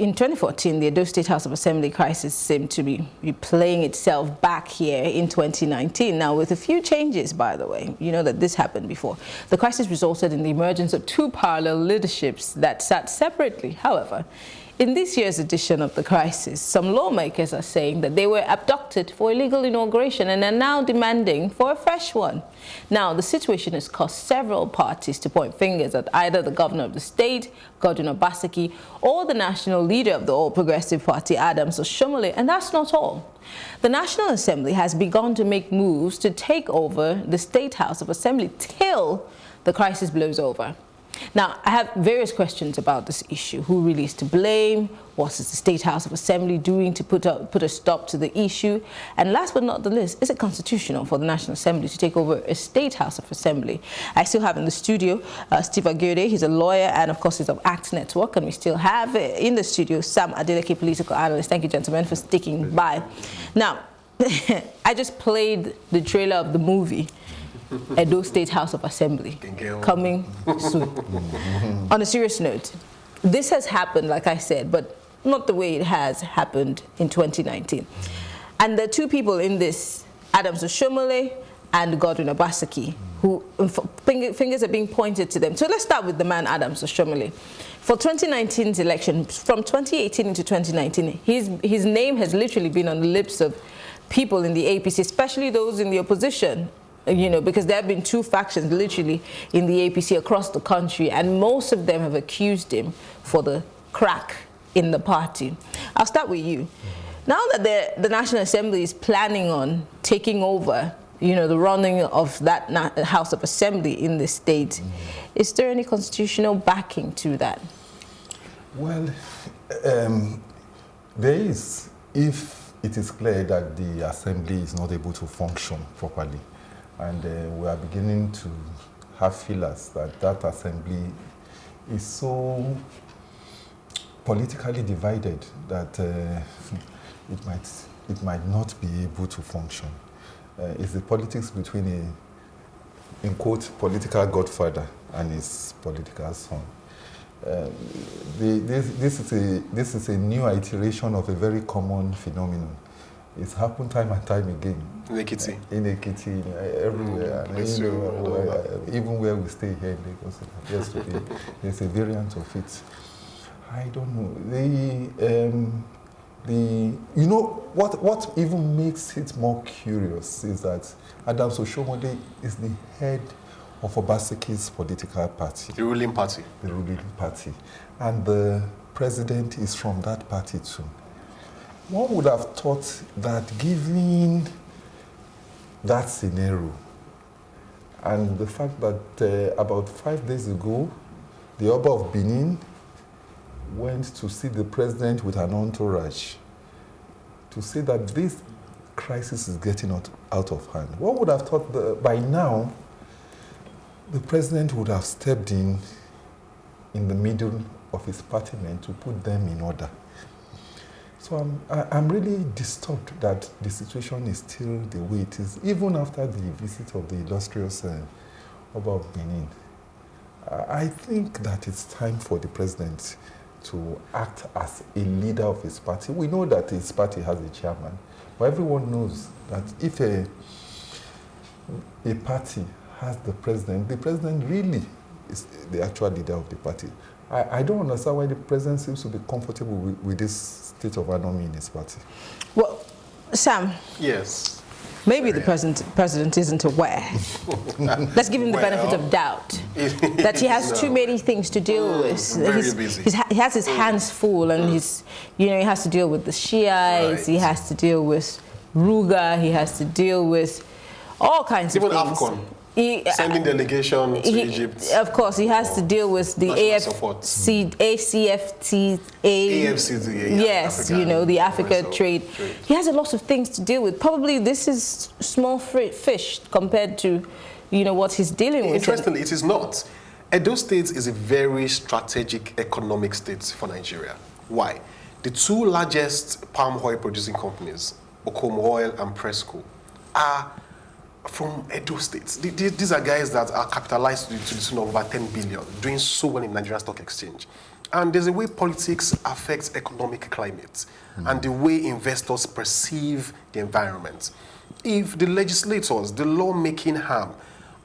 in 2014, the Edo State House of Assembly crisis seemed to be playing itself back here in 2019. Now, with a few changes, by the way, you know that this happened before. The crisis resulted in the emergence of two parallel leaderships that sat separately. However, in this year's edition of the crisis, some lawmakers are saying that they were abducted for illegal inauguration and are now demanding for a fresh one. Now, the situation has caused several parties to point fingers at either the governor of the state, Godwin Obaseki, or the national leader of the All Progressive Party, Adams Oshiomhole, and that's not all. The National Assembly has begun to make moves to take over the State House of Assembly till the crisis blows over. Now, I have various questions about this issue. Who really is to blame? What is the State House of Assembly doing to put a stop to the issue? And last but not the least, is it constitutional for the National Assembly to take over a State House of Assembly? I still have in the studio Steve Agode. He's a lawyer and, of course, he's of ACT Network. And we still have in the studio Sam Adeleke, political analyst. Thank you, gentlemen, for sticking by. Now, I just played the trailer of the movie Edo State House of Assembly coming soon. On a serious note, this has happened, like I said, but not the way it has happened in 2019. And the two people in this, Adams Oshiomhole and Godwin Obaseki, who fingers are being pointed to them. So let's start with the man Adams Oshiomhole. For 2019's election, from 2018 into 2019, his name has literally been on the lips of people in the APC, especially those in the opposition. You know, because there have been two factions literally in the APC across the country, and most of them have accused him for the crack in the party. I'll start with you. Now that the National Assembly is planning on taking over, you know, the running of that House of Assembly in the state, is there any constitutional backing to that? Well, there is, if it is clear that the Assembly is not able to function properly. And we are beginning to have feelers that that assembly is so politically divided that it might not be able to function. It's the politics between a, in quote, political godfather and his political son. This is a new iteration of a very common phenomenon. It's happened time and time again. In Ekiti. In Ekiti, everywhere. Even where we stay here in Lagos yesterday, there's a variant of it. I don't know. You know, what even makes it more curious is that Adams Oshiomhole is the head of Obaseki's political party. The ruling party. The ruling party. And the president is from that party too. One would have thought that given that scenario and the fact that about 5 days ago, the Oba of Benin went to see the president with an entourage to say that this crisis is getting out of hand. One would have thought that by now, the president would have stepped in the middle of his party men to put them in order. So I'm really disturbed that the situation is still the way it is, even after the visit of the illustrious Oba of Benin. I think that it's time for the president to act as a leader of his party. We know that his party has a chairman, but everyone knows that if a party has the president really is the actual leader of the party. I don't understand why the president seems to be comfortable with this state of anomaly in his party. Well, Sam. Yes. Maybe the president isn't aware. Let's give him the benefit of doubt. That he has too many things to deal with. Very busy. He has his hands full, and he has to deal with the Shiites. Right. He has to deal with Ruga. He has to deal with all kinds of things. Even Okon. Sending delegation to Egypt. Of course, he has to deal with the AFCFTA. Yes, Africa, you know, the Africa trade. He has a lot of things to deal with. Probably this is small fish compared to, you know, what he's dealing with. Interestingly, it is not. Edo State is a very strategic economic state for Nigeria. Why? The two largest palm oil producing companies, Okon Oil and Presco, are from Edo State. These are guys that are capitalized to the tune of over 10 billion, doing so well in Nigerian Stock Exchange. And there's a way politics affects economic climate and the way investors perceive the environment. If the legislators, the lawmaking arm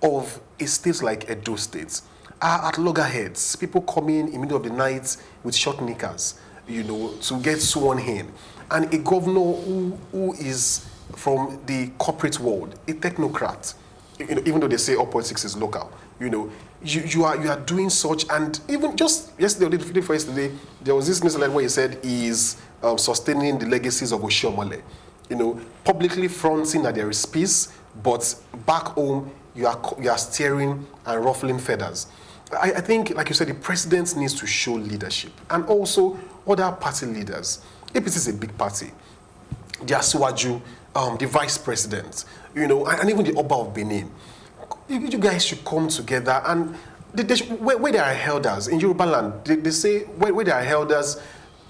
of a state like Edo State are at loggerheads, people come in the middle of the night with short knickers, to get sworn in, and a governor who is from the corporate world, a technocrat, even though they say all politics is local, you are doing such, and even just yesterday, or the day before yesterday, there was this newsletter where he said he's sustaining the legacies of Oshiomhole, publicly fronting that there is peace, but back home you are steering and ruffling feathers. I think, like you said, the president needs to show leadership, and also other party leaders. APC is a big party. The Asiwaju, the vice president, and even the Oba of Benin. You guys should come together, and where there are elders in Yoruba land, they say where there are elders,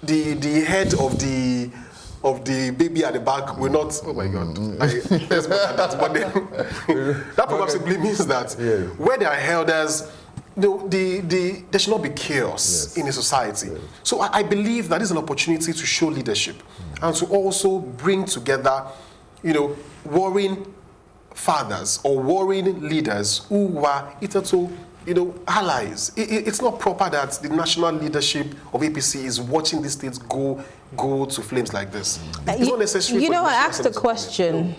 the head of the baby at the back will not. Oh my God! Let's look at that. But then, that probably means that where there are elders, there should not be chaos in a society. Yes. So I believe that is an opportunity to show leadership and to also bring together, warring fathers or warring leaders who were hitherto, allies. It's not proper that the national leadership of APC is watching the states go to flames like this. It's not necessary. I asked a question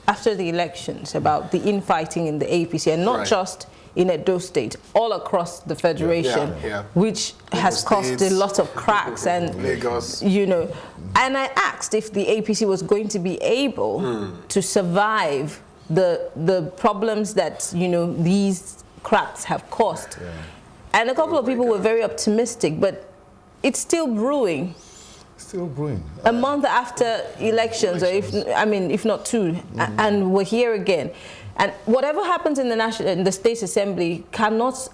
after the elections about the infighting in the APC, and not just in Edo State, all across the federation, which has caused a lot of cracks and Lagos. And I asked if the APC was going to be able to survive the problems that these cracks have caused. And a couple of people were very optimistic, but it's still brewing. Still brewing. A month after elections, or if not two, and we're here again. And whatever happens in the State Assembly cannot,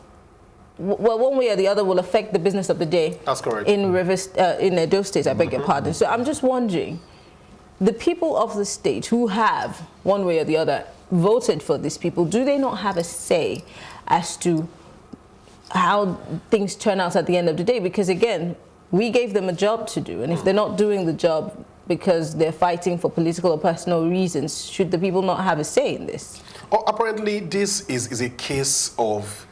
one way or the other, will affect the business of the day. That's correct. In Edo State, I beg your pardon. So I'm just wondering, the people of the state who have, one way or the other, voted for these people, do they not have a say as to how things turn out at the end of the day? Because again, we gave them a job to do, and if they're not doing the job because they're fighting for political or personal reasons, should the people not have a say in this? Apparently, this is a case of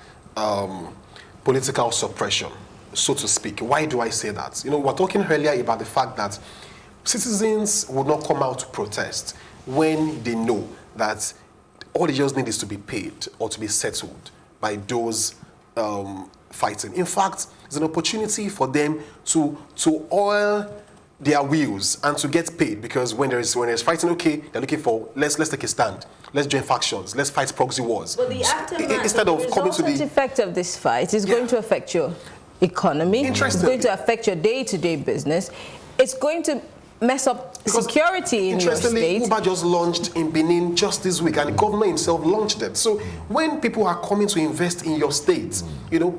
political suppression, so to speak. Why do I say that? We were talking earlier about the fact that citizens would not come out to protest when they know that all they just need is to be paid or to be settled by those fighting. In fact, it's an opportunity for them to oil their wheels and to get paid, because when there's fighting, they're looking for let's take a stand, let's join factions, let's fight proxy wars. But the aftermath, instead of coming to the effect of this fight is going to affect your economy. It's going to affect your day-to-day business. It's going to mess up security in your state. Uber just launched in Benin just this week, and the governor himself launched it. So when people are coming to invest in your state,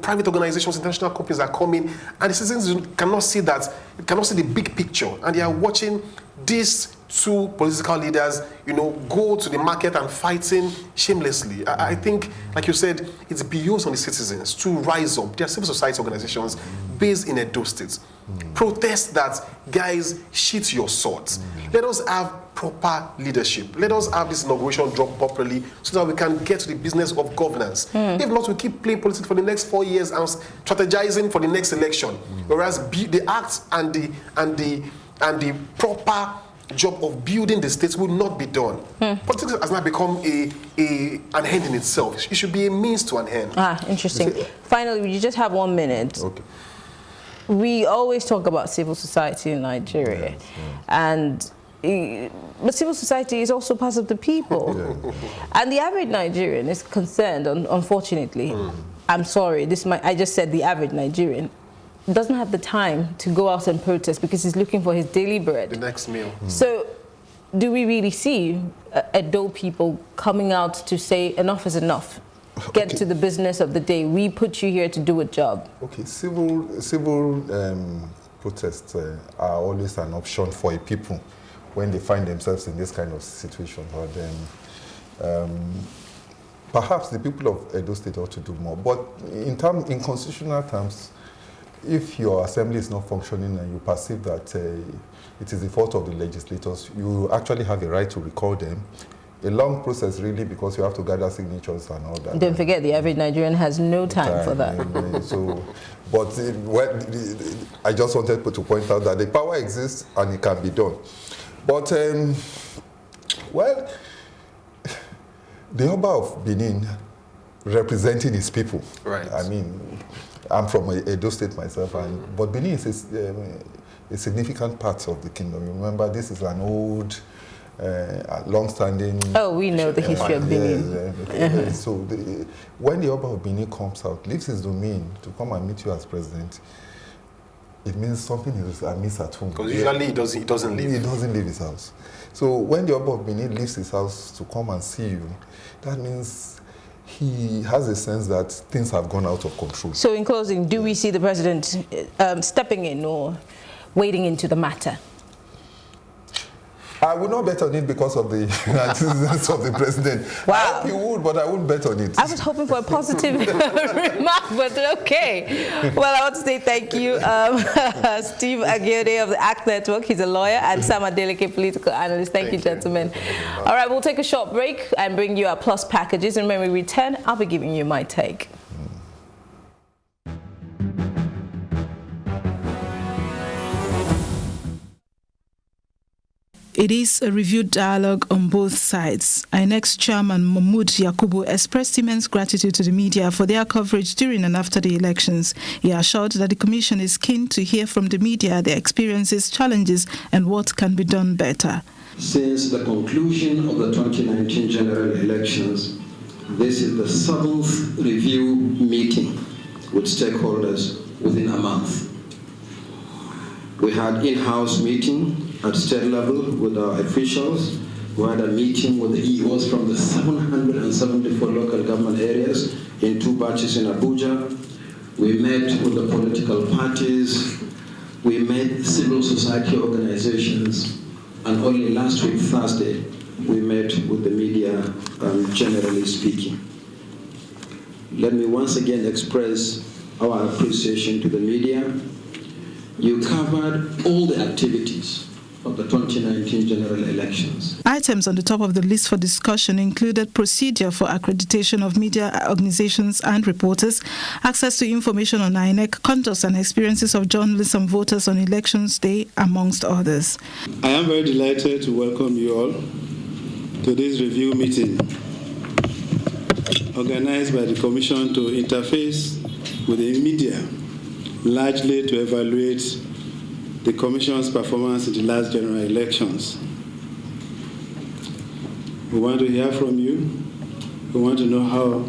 private organizations, international companies are coming, and the citizens cannot see the big picture, and they are watching these two political leaders, go to the market and fighting shamelessly. I think, like you said, it's beyond on the citizens to rise up. There are civil society organizations based in Edo State. Protest that, guys, sheath your swords. Let us have proper leadership. Let us have this inauguration drop properly so that we can get to the business of governance. If not, we keep playing politics for the next 4 years and strategizing for the next election. Whereas the act and the proper job of building the states will not be done. Politics has not become an end in itself. It should be a means to an end. Interesting. Finally, you just have 1 minute. Okay. We always talk about civil society in Nigeria, but civil society is also part of the people. And the average Nigerian is concerned, unfortunately. I'm sorry, I just said the average Nigerian doesn't have the time to go out and protest because he's looking for his daily bread. The next meal. So do we really see Edo people coming out to say enough is enough? Get to the business of the day. We put you here to do a job. Okay, civil protests are always an option for a people when they find themselves in this kind of situation. But perhaps the people of Edo State ought to do more. But in constitutional terms, if your assembly is not functioning and you perceive that it is the fault of the legislators, you actually have a right to recall them. A long process, really, because you have to gather signatures and all that. Don't forget, the average Nigerian has no time for that. But I just wanted to point out that the power exists and it can be done. But, well, the Oba of Benin representing his people. Right. I mean, I'm from Edo State myself, but Benin is a significant part of the kingdom. Remember, this is an old, long-standing... Oh, we know the history of Benin. So when the Oba of Benin comes out, leaves his domain to come and meet you as president, it means something is amiss at home. Because usually he doesn't leave. He doesn't leave his house. So when the Oba of Benin leaves his house to come and see you, that means he has a sense that things have gone out of control. So in closing, do we see the president stepping in or wading into the matter? I would not bet on it because of the antecedents of the president. Wow. I hope he would, but I wouldn't bet on it. I was hoping for a positive remark, but okay. Well, I want to say thank you, Steve Agiode of the ACT Network. He's a lawyer, and Sam Adeleke, political analyst. Thank you, gentlemen. All right, we'll take a short break and bring you our plus packages. And when we return, I'll be giving you my take. It is a reviewed dialogue on both sides. INEC's chairman Mahmood Yakubu expressed immense gratitude to the media for their coverage during and after the elections. He assured that the Commission is keen to hear from the media their experiences, challenges, and what can be done better. Since the conclusion of the 2019 general elections, this is the 7th review meeting with stakeholders within a month. We had in-house meeting at state level with our officials. We had a meeting with the EOs from the 774 local government areas in 2 batches in Abuja. We met with the political parties. We met civil society organizations. And only last week, Thursday, we met with the media, generally speaking. Let me once again express our appreciation to the media. You covered all the activities of the 2019 general elections. Items on the top of the list for discussion included procedure for accreditation of media organizations and reporters, access to information on INEC, conduct and experiences of journalists and voters on elections day, amongst others. I am very delighted to welcome you all to this review meeting organized by the Commission to interface with the media, largely to evaluate the Commission's performance in the last general elections. We want to hear from you. We want to know how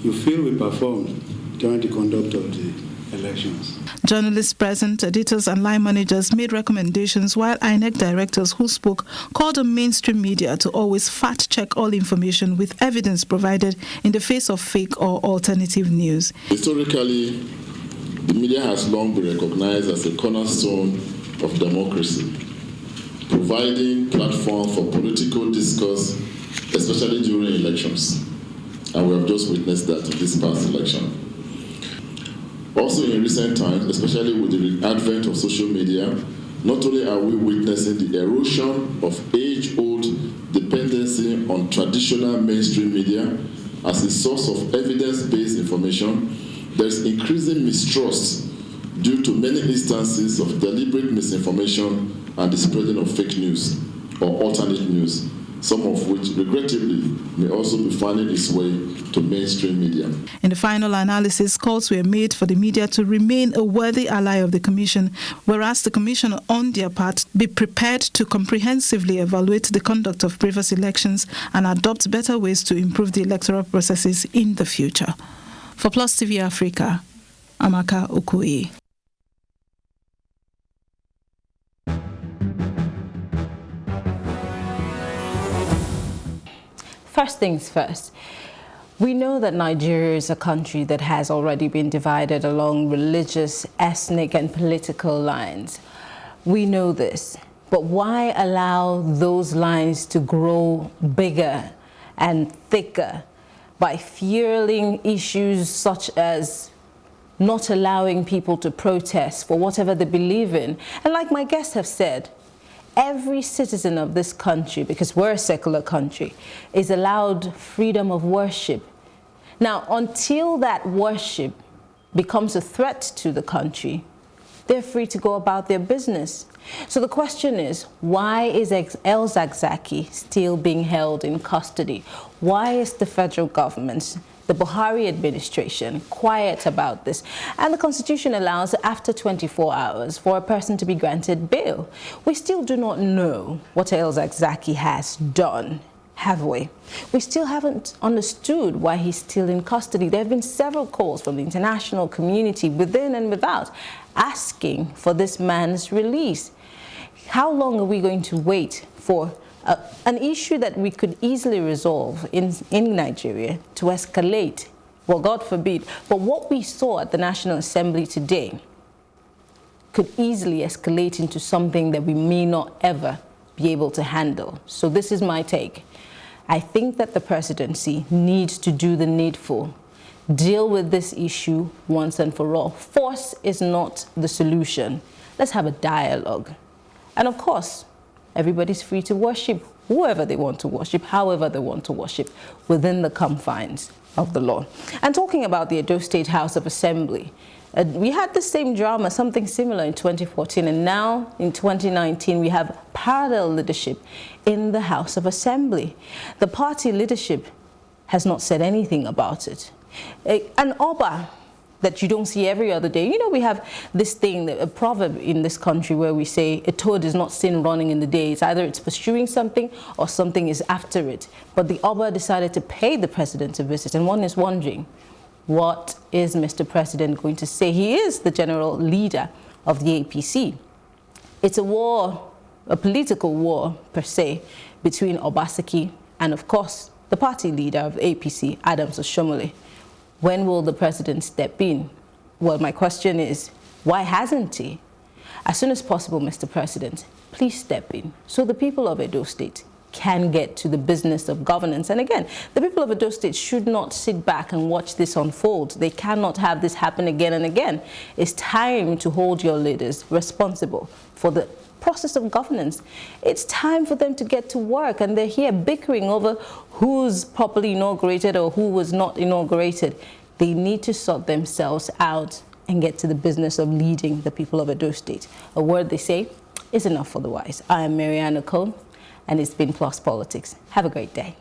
you feel we performed during the conduct of the elections. Journalists present, editors and line managers made recommendations, while INEC directors who spoke called on mainstream media to always fact-check all information with evidence provided in the face of fake or alternative news. Historically, the media has long been recognized as a cornerstone of democracy, providing platform for political discourse, especially during elections. And we have just witnessed that in this past election. Also in recent times, especially with the advent of social media, not only are we witnessing the erosion of age-old dependency on traditional mainstream media as a source of evidence-based information, there is increasing mistrust due to many instances of deliberate misinformation and the spreading of fake news or alternate news, some of which, regrettably, may also be finding its way to mainstream media. In the final analysis, calls were made for the media to remain a worthy ally of the Commission, whereas the Commission, on their part, be prepared to comprehensively evaluate the conduct of previous elections and adopt better ways to improve the electoral processes in the future. For Plus TV Africa, Amaka Okoye. First things first, we know that Nigeria is a country that has already been divided along religious, ethnic, and political lines. We know this, but why allow those lines to grow bigger and thicker by fueling issues such as not allowing people to protest for whatever they believe in. And like my guests have said, every citizen of this country, because we're a secular country, is allowed freedom of worship. Now, until that worship becomes a threat to the country, they're free to go about their business. So the question is, why is El Zakzaky still being held in custody? Why is the federal government, the Buhari administration, quiet about this? And the Constitution allows, after 24 hours, for a person to be granted bail. We still do not know what El Zakzaky has done, have we? We still haven't understood why he's still in custody. There have been several calls from the international community, within and without, asking for this man's release. How long are we going to wait for an issue that we could easily resolve in Nigeria to escalate? Well, God forbid. But what we saw at the National Assembly today could easily escalate into something that we may not ever be able to handle. So this is my take. I think that the presidency needs to do the needful. Deal with this issue once and for all. Force is not the solution. Let's have a dialogue. And of course, everybody's free to worship whoever they want to worship, however they want to worship, within the confines of the law. And talking about the Edo State House of Assembly, we had the same drama, something similar in 2014, and now in 2019 we have parallel leadership in the House of Assembly. The party leadership has not said anything about it. An Oba that you don't see every other day. You know, we have this thing, a proverb in this country where we say a toad is not seen running in the day. It's either it's pursuing something or something is after it. But the Oba decided to pay the president a visit, and one is wondering, what is Mr. President going to say? He is the general leader of the APC. It's a war, a political war per se, between Obaseki and, of course, the party leader of APC, Adams Oshomole. When will the president step in? Well, my question is, why hasn't he? As soon as possible, Mr. President, please step in so the people of Edo State can get to the business of governance. And again, the people of Edo State should not sit back and watch this unfold. They cannot have this happen again and again. It's time to hold your leaders responsible for the process of governance. It's time for them to get to work, and they're here bickering over who's properly inaugurated or who was not inaugurated. They need to sort themselves out and get to the business of leading the people of Edo State. A word they say is enough for the wise. I am Maryann Okon, and it's been Plus Politics. Have a great day.